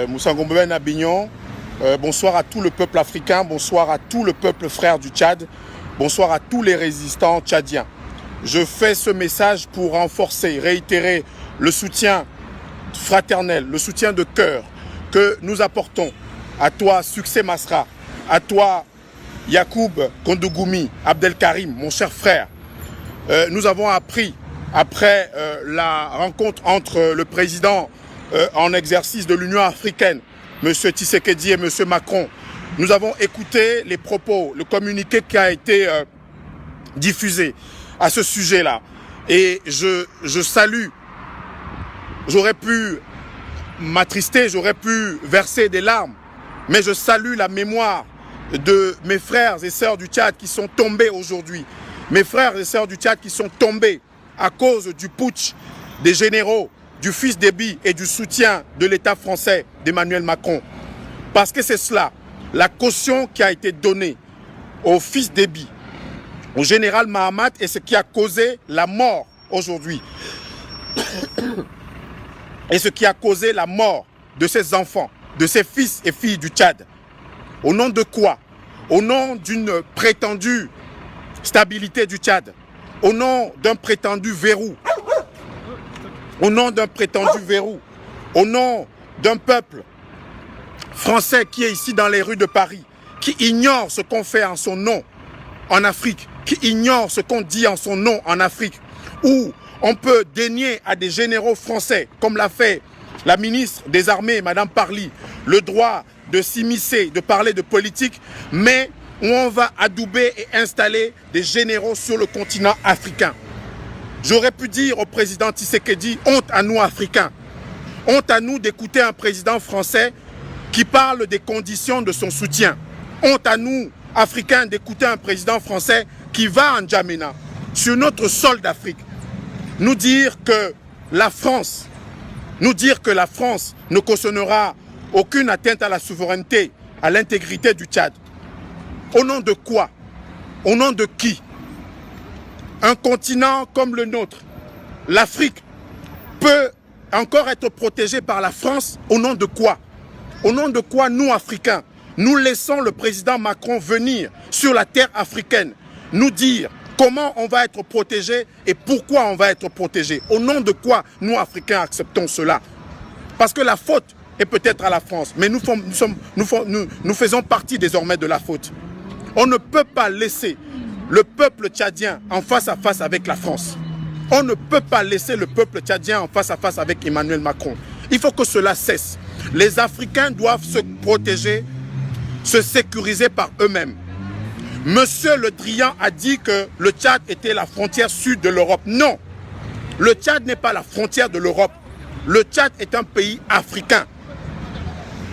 Moussa Ngombe Nabignon, bonsoir à tout le peuple africain, bonsoir à tout le peuple frère du Tchad, bonsoir à tous les résistants tchadiens. Je fais ce message pour renforcer, réitérer le soutien fraternel, le soutien de cœur que nous apportons à toi, Succès Masra, à toi, Yacoub Kondougoumi, Abdelkarim, mon cher frère. Nous avons appris, après la rencontre entre le président en exercice de l'Union africaine, M. Tshisekedi et M. Macron, nous avons écouté les propos, le communiqué qui a été diffusé à ce sujet-là. Et je salue, j'aurais pu m'attrister, j'aurais pu verser des larmes, mais je salue la mémoire de mes frères et sœurs du Tchad qui sont tombés aujourd'hui. Mes frères et sœurs du Tchad qui sont tombés à cause du putsch des généraux, du fils Déby et du soutien de l'État français d'Emmanuel Macron. Parce que c'est cela, la caution qui a été donnée au fils Déby, au général Mahamat, et ce qui a causé la mort aujourd'hui. Et ce qui a causé la mort de ses enfants, de ses fils et filles du Tchad. Au nom de quoi? Au nom d'une prétendue stabilité du Tchad. Au nom d'un prétendu verrou. Au nom d'un prétendu verrou. Au nom d'un peuple français qui est ici dans les rues de Paris, qui ignore ce qu'on fait en son nom en Afrique, qui ignore ce qu'on dit en son nom en Afrique, où on peut dénier à des généraux français, comme l'a fait la ministre des Armées, Madame Parly, le droit de s'immiscer, de parler de politique, mais où on va adouber et installer des généraux sur le continent africain. J'aurais pu dire au président Tshisekedi, honte à nous Africains, honte à nous d'écouter un président français qui parle des conditions de son soutien. Honte à nous Africains d'écouter un président français qui va en N'Djamena, sur notre sol d'Afrique, nous dire que la France ne cautionnera aucune atteinte à la souveraineté, à l'intégrité du Tchad. Au nom de quoi? Au nom de qui? Un continent comme le nôtre, l'Afrique, peut encore être protégé par la France au nom de quoi? Au nom de quoi nous, Africains, nous laissons le président Macron venir sur la terre africaine, nous dire comment on va être protégé et pourquoi on va être protégé? Au nom de quoi nous, Africains, acceptons cela? Parce que la faute est peut-être à la France, mais nous faisons partie désormais de la faute. On ne peut pas laisser le peuple tchadien en face à face avec la France. On ne peut pas laisser le peuple tchadien en face à face avec Emmanuel Macron. Il faut que cela cesse. Les Africains doivent se protéger, se sécuriser par eux-mêmes. Monsieur Le Drian a dit que le Tchad était la frontière sud de l'Europe. Non, le Tchad n'est pas la frontière de l'Europe. Le Tchad est un pays africain.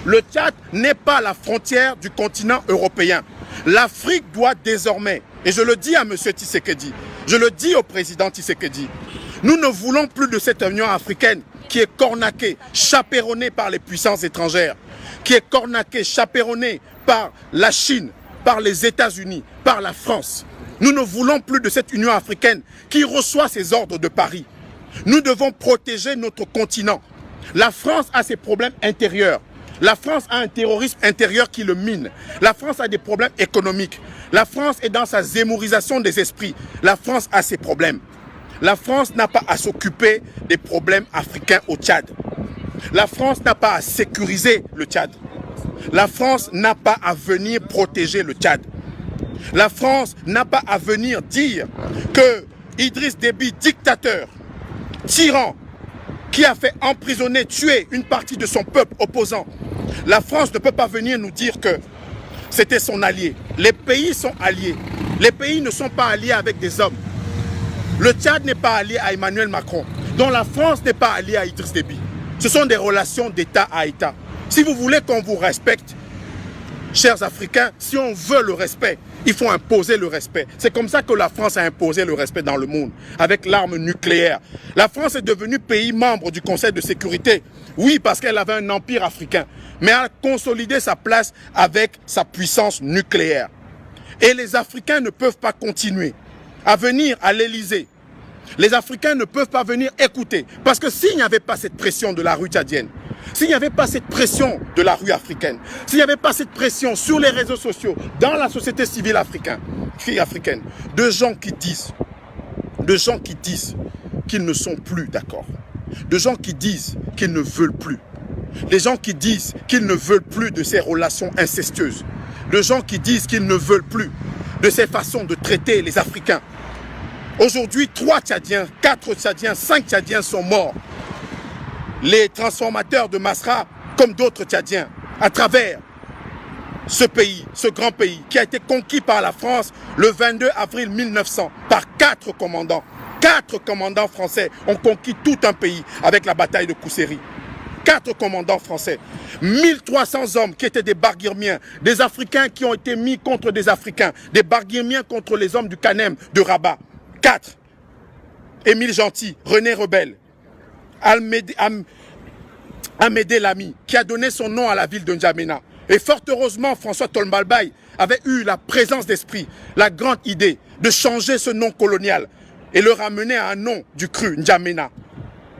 Le Tchad n'est pas la frontière du continent européen. L'Afrique doit désormais, et je le dis à M. Tshisekedi, je le dis au président Tshisekedi, nous ne voulons plus de cette Union africaine qui est cornaquée, chaperonnée par les puissances étrangères, qui est cornaquée, chaperonnée par la Chine, par les États-Unis, par la France. Nous ne voulons plus de cette Union africaine qui reçoit ses ordres de Paris. Nous devons protéger notre continent. La France a ses problèmes intérieurs. La France a un terrorisme intérieur qui le mine. La France a des problèmes économiques. La France est dans sa zémorisation des esprits. La France a ses problèmes. La France n'a pas à s'occuper des problèmes africains au Tchad. La France n'a pas à sécuriser le Tchad. La France n'a pas à venir protéger le Tchad. La France n'a pas à venir dire que Idriss Déby, dictateur, tyran, qui a fait emprisonner, tuer une partie de son peuple opposant, la France ne peut pas venir nous dire que c'était son allié. Les pays sont alliés. Les pays ne sont pas alliés avec des hommes. Le Tchad n'est pas allié à Emmanuel Macron, dont la France n'est pas alliée à Idriss Déby. Ce sont des relations d'État à État. Si vous voulez qu'on vous respecte, Chers Africains, si on veut le respect, il faut imposer le respect. C'est comme ça que la France a imposé le respect dans le monde, avec l'arme nucléaire. La France est devenue pays membre du Conseil de sécurité. Oui, parce qu'elle avait un empire africain, mais elle a consolidé sa place avec sa puissance nucléaire. Et les Africains ne peuvent pas continuer à venir à l'Élysée. Les Africains ne peuvent pas venir écouter. Parce que s'il n'y avait pas cette pression de la rue tchadienne, s'il n'y avait pas cette pression de la rue africaine, s'il n'y avait pas cette pression sur les réseaux sociaux, dans la société civile africaine, de gens qui disent qu'ils ne sont plus d'accord, de gens qui disent qu'ils ne veulent plus, des gens qui disent qu'ils ne veulent plus de ces relations incestueuses, de gens qui disent qu'ils ne veulent plus de ces façons de traiter les Africains. Aujourd'hui, 3 Tchadiens, 4 Tchadiens, 5 Tchadiens sont morts. Les transformateurs de Masra, comme d'autres Tchadiens, à travers ce pays, ce grand pays, qui a été conquis par la France le 22 avril 1900, par 4 commandants. 4 commandants français ont conquis tout un pays avec la bataille de Kousséri. 4 commandants français. 1300 hommes qui étaient des Barguirmiens, des Africains qui ont été mis contre des Africains, des Barguirmiens contre les hommes du Kanem de Rabat. 4. Émile Gentil, René Rebelle, Amédée Lamy, qui a donné son nom à la ville de N'Djamena. Et fort heureusement, François Tolbalbaye avait eu la présence d'esprit, la grande idée de changer ce nom colonial et le ramener à un nom du cru, N'Djamena.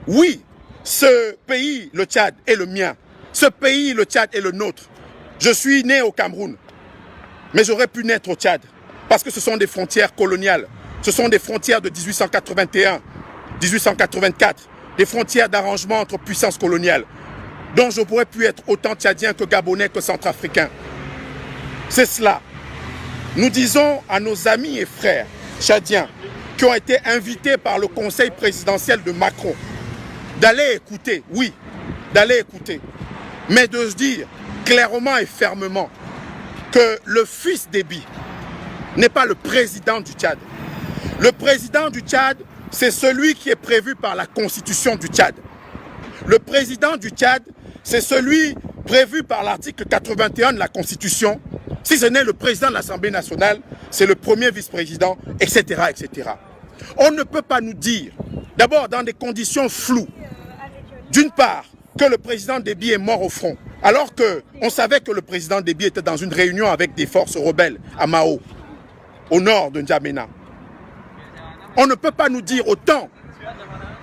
Oui, ce pays, le Tchad, est le mien. Ce pays, le Tchad, est le nôtre. Je suis né au Cameroun, mais j'aurais pu naître au Tchad, parce que ce sont des frontières coloniales. Ce sont des frontières de 1881, 1884, des frontières d'arrangement entre puissances coloniales, dont je pourrais pu être autant tchadien que gabonais que centrafricain. C'est cela. Nous disons à nos amis et frères tchadiens qui ont été invités par le conseil présidentiel de Macron d'aller écouter, oui, d'aller écouter, mais de se dire clairement et fermement que le fils d'Ebi n'est pas le président du Tchad. Le président du Tchad, c'est celui qui est prévu par la constitution du Tchad. Le président du Tchad, c'est celui prévu par l'article 81 de la constitution. Si ce n'est le président de l'Assemblée nationale, c'est le premier vice-président, etc., etc. On ne peut pas nous dire, d'abord dans des conditions floues, d'une part, que le président Déby est mort au front, alors qu'on savait que le président Déby était dans une réunion avec des forces rebelles à Mao, au nord de N'Djamena. On ne peut pas nous dire autant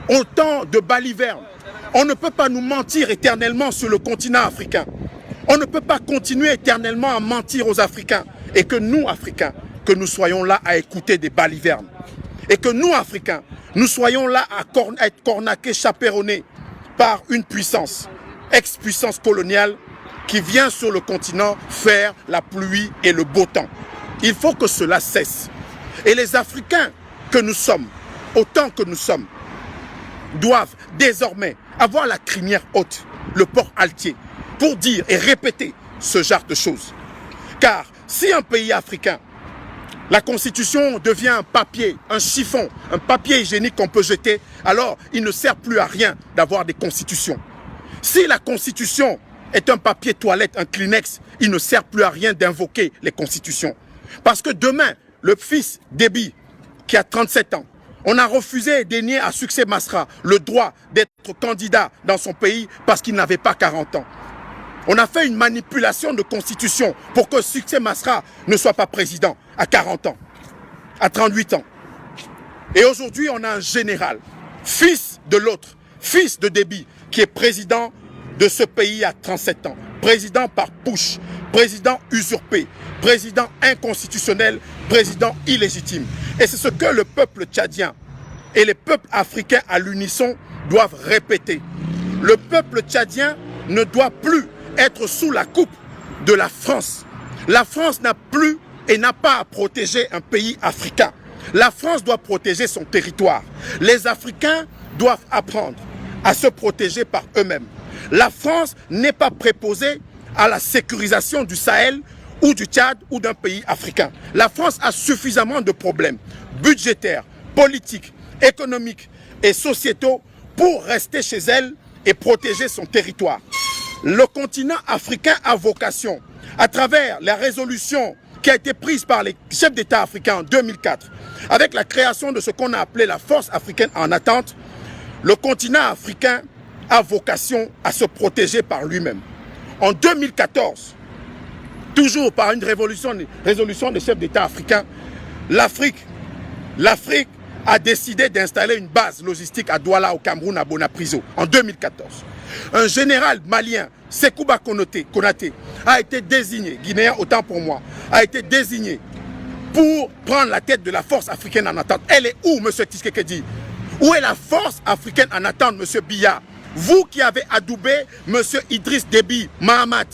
de balivernes. On ne peut pas nous mentir éternellement sur le continent africain. On ne peut pas continuer éternellement à mentir aux Africains. Et que nous, Africains, que nous soyons là à écouter des balivernes. Et que nous, Africains, nous soyons là à être cornaqués, chaperonnés par une puissance, ex-puissance coloniale, qui vient sur le continent faire la pluie et le beau temps. Il faut que cela cesse. Et les Africains que nous sommes, autant que nous sommes, doivent désormais avoir la crinière haute, le port altier, pour dire et répéter ce genre de choses. Car si un pays africain, la constitution devient un papier, un chiffon, un papier hygiénique qu'on peut jeter, alors il ne sert plus à rien d'avoir des constitutions. Si la constitution est un papier toilette, un Kleenex, il ne sert plus à rien d'invoquer les constitutions. Parce que demain, le fils d'Ebi, qui a 37 ans, on a refusé et dénié à Succès Masra le droit d'être candidat dans son pays parce qu'il n'avait pas 40 ans. On a fait une manipulation de constitution pour que Succès Masra ne soit pas président à 40 ans, à 38 ans. Et aujourd'hui, on a un général, fils de l'autre, fils de Déby, qui est président de ce pays à 37 ans. Président par push, président usurpé, président inconstitutionnel, président illégitime. Et c'est ce que le peuple tchadien et les peuples africains à l'unisson doivent répéter. Le peuple tchadien ne doit plus être sous la coupe de la France. La France n'a plus et n'a pas à protéger un pays africain. La France doit protéger son territoire. Les Africains doivent apprendre à se protéger par eux-mêmes. La France n'est pas préposée à la sécurisation du Sahel ou du Tchad ou d'un pays africain. La France a suffisamment de problèmes budgétaires, politiques, économiques et sociétaux pour rester chez elle et protéger son territoire. Le continent africain a vocation à travers la résolution qui a été prise par les chefs d'État africains en 2004, avec la création de ce qu'on a appelé la force africaine en attente, le continent africain a vocation à se protéger par lui-même. En 2014, toujours par une résolution des chefs d'État africains, l'Afrique a décidé d'installer une base logistique à Douala au Cameroun, à Bonapriso, en 2014. Un général malien, Sekouba Konaté, a été désigné, guinéen autant pour moi, a été désigné pour prendre la tête de la force africaine en attente. Elle est où, M. Tshisekedi? Où est la force africaine en attente, M. Biya? Vous qui avez adoubé M. Idriss Déby Mahamat,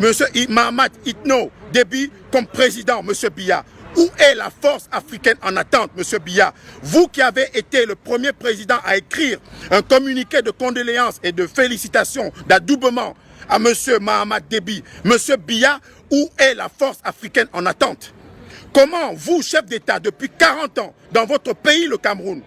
M. Mahamat Itno Déby comme président, M. Biya. Où est la force africaine en attente, M. Biya? Vous qui avez été le premier président à écrire un communiqué de condoléances et de félicitations, d'adoubement à M. Mahamat Déby, M. Biya, où est la force africaine en attente? Comment vous, chef d'État, depuis 40 ans, dans votre pays, le Cameroun,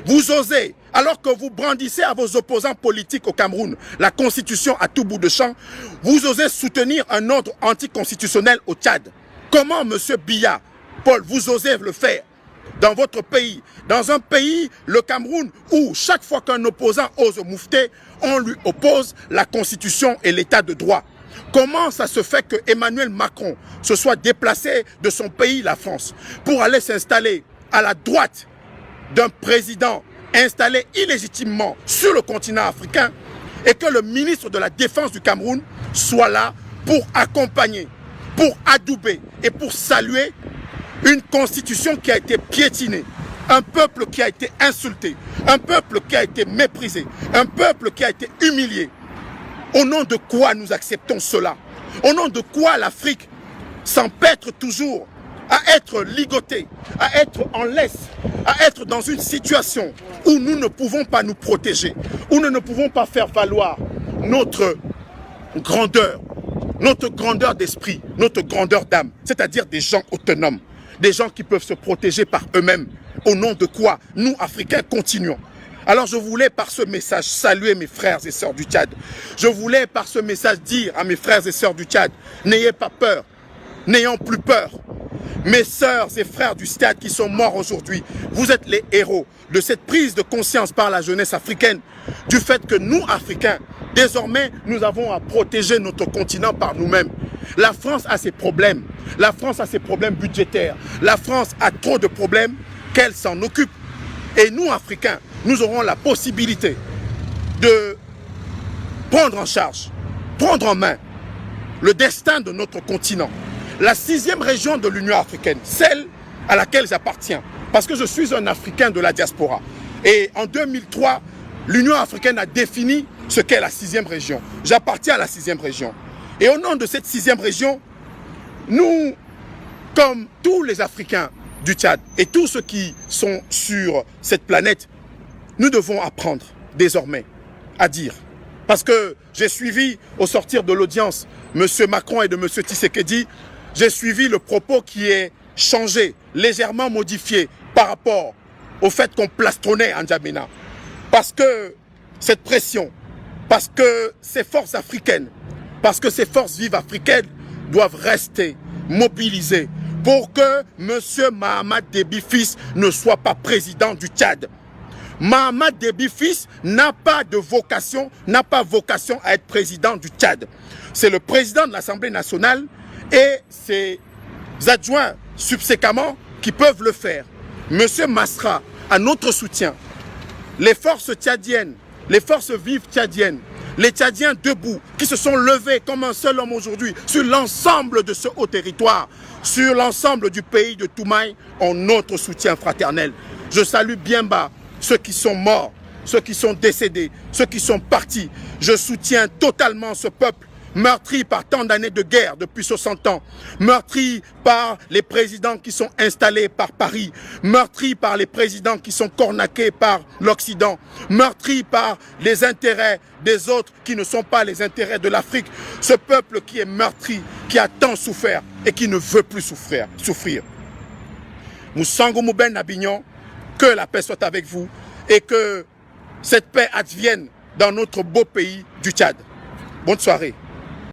vous osez, alors que vous brandissez à vos opposants politiques au Cameroun la constitution à tout bout de champ, vous osez soutenir un ordre anticonstitutionnel au Tchad? Comment, M. Biya, Paul, vous osez le faire dans votre pays, dans un pays, le Cameroun, où chaque fois qu'un opposant ose moufter, on lui oppose la constitution et l'état de droit? Comment ça se fait que Emmanuel Macron se soit déplacé de son pays, la France, pour aller s'installer à la droite d'un président installé illégitimement sur le continent africain, et que le ministre de la Défense du Cameroun soit là pour accompagner, pour adouber et pour saluer une constitution qui a été piétinée, un peuple qui a été insulté, un peuple qui a été méprisé, un peuple qui a été humilié? Au nom de quoi nous acceptons cela? Au nom de quoi l'Afrique s'empêtre toujours à être ligotée, à être en laisse, à être dans une situation où nous ne pouvons pas nous protéger, où nous ne pouvons pas faire valoir notre grandeur d'esprit, notre grandeur d'âme, c'est-à-dire des gens autonomes, des gens qui peuvent se protéger par eux-mêmes. Au nom de quoi nous, Africains, continuons? Alors je voulais par ce message saluer mes frères et sœurs du Tchad. Je voulais par ce message dire à mes frères et sœurs du Tchad, n'ayez pas peur, n'ayons plus peur. Mes sœurs et frères du Tchad qui sont morts aujourd'hui, vous êtes les héros de cette prise de conscience par la jeunesse africaine, du fait que nous, Africains, désormais, nous avons à protéger notre continent par nous-mêmes. La France a ses problèmes. La France a ses problèmes budgétaires. La France a trop de problèmes qu'elle s'en occupe. Et nous, Africains, nous aurons la possibilité de prendre en charge, prendre en main le destin de notre continent. La 6e région de l'Union africaine, celle à laquelle j'appartiens, parce que je suis un Africain de la diaspora. Et en 2003, l'Union africaine a défini ce qu'est la 6e région. J'appartiens à la 6e région. Et au nom de cette 6e région, nous, comme tous les Africains du Tchad et tous ceux qui sont sur cette planète, nous devons apprendre désormais à dire. Parce que j'ai suivi au sortir de l'audience M. Macron et de M. Tshisekedi, j'ai suivi le propos qui est changé, légèrement modifié par rapport au fait qu'on plastronnait N'Djamena. Parce que cette pression, parce que ces forces africaines, parce que ces forces vives africaines doivent rester mobilisées pour que M. Mahamat Déby Fils ne soit pas président du Tchad. Mahamat Déby Fils n'a pas de vocation, n'a pas vocation à être président du Tchad. C'est le président de l'Assemblée nationale et ses adjoints subséquemment qui peuvent le faire. M. Masra a notre soutien. Les forces tchadiennes, les forces vives tchadiennes, les Tchadiens debout, qui se sont levés comme un seul homme aujourd'hui sur l'ensemble de ce haut territoire, sur l'ensemble du pays de Toumaï, ont notre soutien fraternel. Je salue bien bas ceux qui sont morts, ceux qui sont décédés, ceux qui sont partis. Je soutiens totalement ce peuple meurtri par tant d'années de guerre depuis 60 ans, meurtri par les présidents qui sont installés par Paris, meurtri par les présidents qui sont cornaqués par l'Occident, meurtri par les intérêts des autres qui ne sont pas les intérêts de l'Afrique. Ce peuple qui est meurtri, qui a tant souffert et qui ne veut plus souffrir. Moussango Mouben Nabignon, que la paix soit avec vous et que cette paix advienne dans notre beau pays du Tchad. Bonne soirée.